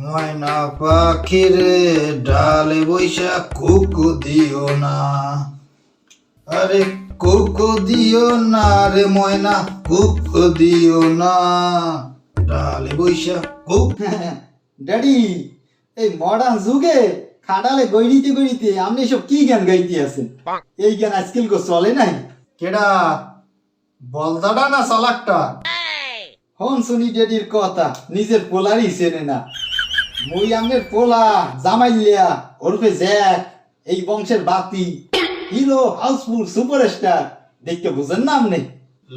ময়না পাখিরে ডালে বৈশা কুকু দিও না, আরে কুকু দিও না রে ময়না, কুকু দিও না ডালে বৈশা কুক। ড্যাডি, এই মডার্ন যুগে খাটালে গইড়িতে গইড়িতে আপনি সব কি গান গাইতে আছেন? এই গান আজকাল কো চলে নাই। কেডা বলদাডা না চালাকটা? হন শুনি ড্যাডির কথা, নিজের পোলারই চেনে না। মুই আমের পোলা জামাইলিয়া ওরফে জ্যাক, এই বংশের বাতি, হিরো, হাউসফুল, সুপারস্টার। দেখতে বুঝেন না আপনি?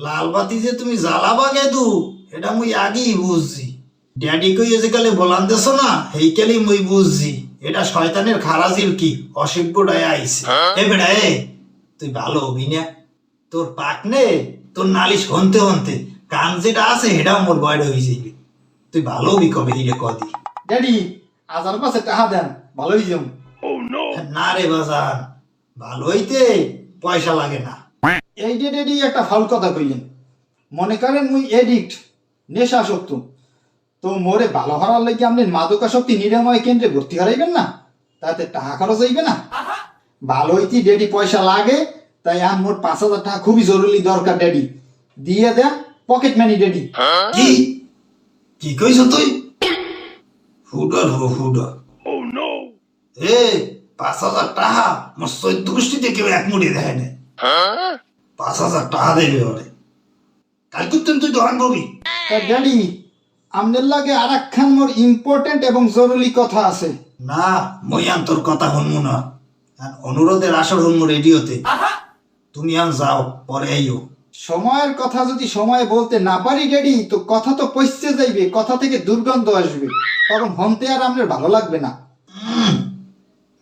লাল বাতি যে তুমি জ্বালাবা গেদু এটা মুই আগেই বুঝছি। ড্যাডি কই যে কালে বলান দেছ না, এই কালি মুই বুঝছি এটা শয়তানের খারাজির কি অসভ্যটায় আইছে। এ বেটা এ, তুই ভালো হবি না, তোর পাক নে, তোর নালিশ হনতে হনতে কান যেটা আছে এটাও মোর বয়ড হয়েছে। তুই ভালো হবি কবে হিরে কদি। ড্যাডি, আজার পাশে টাহা দেন, ভালোই জম। না রে বাজান, ভালো হইতে পয়সা লাগে না। এই যে ড্যাডি একটা ফাউল কথা কইলেন। মনে করেন মুই এডিক্ট, নেশাসক্ত, তো মোরে ভালো হওয়ার লাগি আপনি মাদকাসক্তি নিরাময় কেন্দ্রে ভর্তি হারাইবেন না? তাতে টাকা খরচ হইবে না? ভালো হইতে ড্যাডি পয়সা লাগে, তাই মোর 5,000 টাকা খুবই জরুরি দরকার। ড্যাডি দিয়ে দেন, পকেট মানি। ড্যাডি কি কি কইছ তুই? হুডর হো হুডর। এ 5,000 টাকা মোর 14 গোষ্ঠীতে কেউ এক মুড়ি দেয় না। 5,000 টাকা দেবে ওরে। কাল করতেন তুই দোকান করবি? ড্যাডি, আপনার লাগে আর একখান মোর ইম্পর্টেন্ট এবং জরুরি কথা আছে। না, মই আন তোর কথা শুনবো না। আর অনুরোধের আসর শুনবো রেডিওতে। তুমি আন যাও, পরে আইও। সময়ের কথা যদি সময়ে বলতে না পারি ড্যাডি, তো কথা তো পচতে যাইবে, কথা থেকে দুর্গন্ধ আসবে, তখন হনতে আর আপনার ভালো লাগবে না।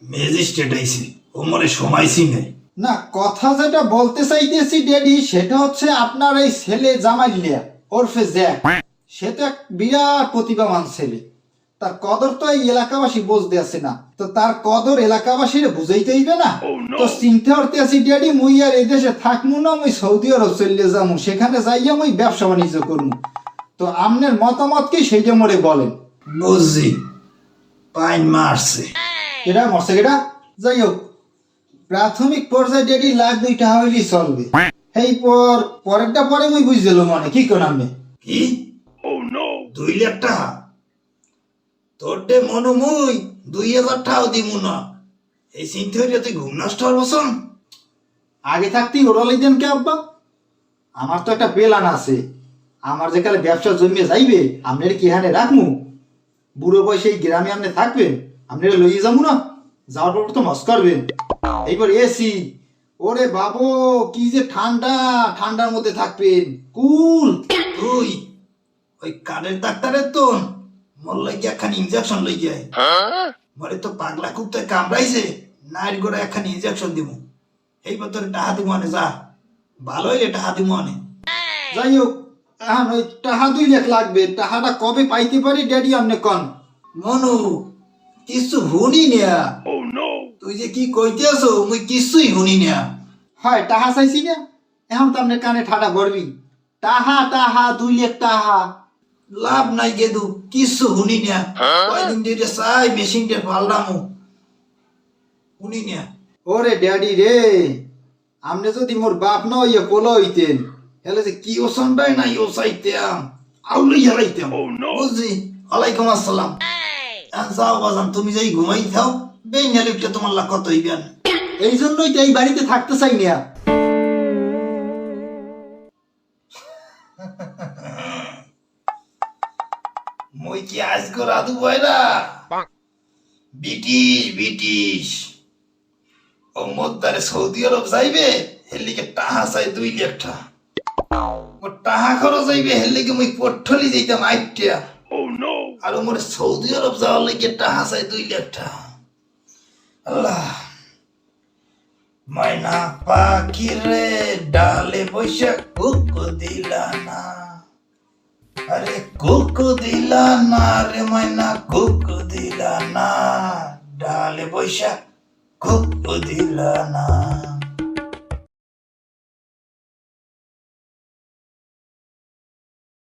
ম্যাজিস্ট্রেট আইছে, ও মরে সময়ছি নেই। না, কথা যেটা বলতে চাইতেছি ড্যাডি, সেটা হচ্ছে আপনার এই ছেলে জামাইলিয়া ওরফে জ্যাক, সে তো এক বিরাট প্রতিভাবান ছেলে। তার কদর তো এই এলাকাবাসী বুঝতে আছে না, তো তার কদর এলাকাবাসীরে বুঝাইতে হইবে না। তো চিন্তা করতে আছি ড্যাডি, মুই আর এই দেশে থাকবো না, মুই সৌদি আরব চলে যাবো, সেখানে যাইয়া মুই ব্যবসা বাণিজ্য করবো। তো আপনার মতামত কি সেইটা মোরে বলেন। বুঝছি, পাইন মারছে। এটা মরছে কেটা? যাই হোক, প্রাথমিক পর্যায়ে ড্যাডি লাখ 2 টাকা হইলেই চলবে। এই পরেরটা পরে মুই বুঝলো মনে কি কোন আপনি। কি 2 লাখ টাকা? তোর ডে মনো মুই 2,000 টাকাও দিমু না। এই চিন্তা হইলে তুই ঘুম নষ্ট হবছন। আগে থাকতেই ওরালাই দেন কে আব্বা? আমার তো একটা প্ল্যান আছে। আমার যেকালে ব্যবসা জমিয়ে যাইবে, আপনার কি হানে রাখমু? বুড়ো বয়সে এই গ্রামে আপনি থাকবেন, আপনারা লইয়ে যাবো না? যাওয়ার পর তো মস করবেন। এইবার এসি, ওরে বাবু কি যে ঠান্ডা, ঠান্ডার মধ্যে থাকবেন কুল। তুই ওই কানের ডাক্তারের তো মোর লাগি একখান ইনজেকশন লই যায়। মরে তো পাগলা কুত্তে কামড়াইছে, নাইট করে একখান ইনজেকশন দিমু। এইবার তোর টাহা দিমু আনে, যা ভালো হইলে টাহা দিমু আনে। যাই হোক, এখন ওই টাকা 2 লাখ লাগবে। টাকাটা কবে পাইতে পারি ড্যাডি আপনি কন। মনু কিছু শুনি না। তুই যে কি কইতেছ মুই কিছুই শুনি না। হয় টাকা চাইছি না, এখন তো আপনার কানে ঠাডা ভরবি। টাহা টাহা 2 লাখ টাকা। লাভ নাই গেদু, কিছু শুনি না। কয়দিন ধরে চাই মেশিনটা পাল্টামু, শুনি না। ওরে ড্যাডি রে, আপনি যদি মোর বাপ না হইয়া পোলা হইতেন, হেলে যে কি ওসনটাই নাই ও চাইতাম, আউলি হারাইতাম। বুঝছি, ওয়ালাইকুম আসসালাম। যাও বাজান, তুমি যাই ঘুমাই থাও। বেই নালিকটা তোমার লাগ কত হইবেন। এই জন্যই তো এই বাড়িতে থাকতে চাই না। মই কি আজকে রাধু বয়রা ব্রিটিশ ব্রিটিশ ও মোদ্দারে সৌদি আরব যাইবে, এর লিগে টাহা চাই 2 লাখ টাকা। ও টাহা খরচ যাইবে, এর লিগে মুই পট্টলি যাইতাম 8 টাকা। আর মোর সৌদি আরব যাওয়ার লিগে টাহা চাই 2 লাখ টাকা। আল্লাহ, ময়না পাখি রে ডালে বৈশা কুকু দিলা না, আরে কুকু দিলা না রে ময়না, কুকু দিলা না ডালে বৈশা কুকু দিলা না।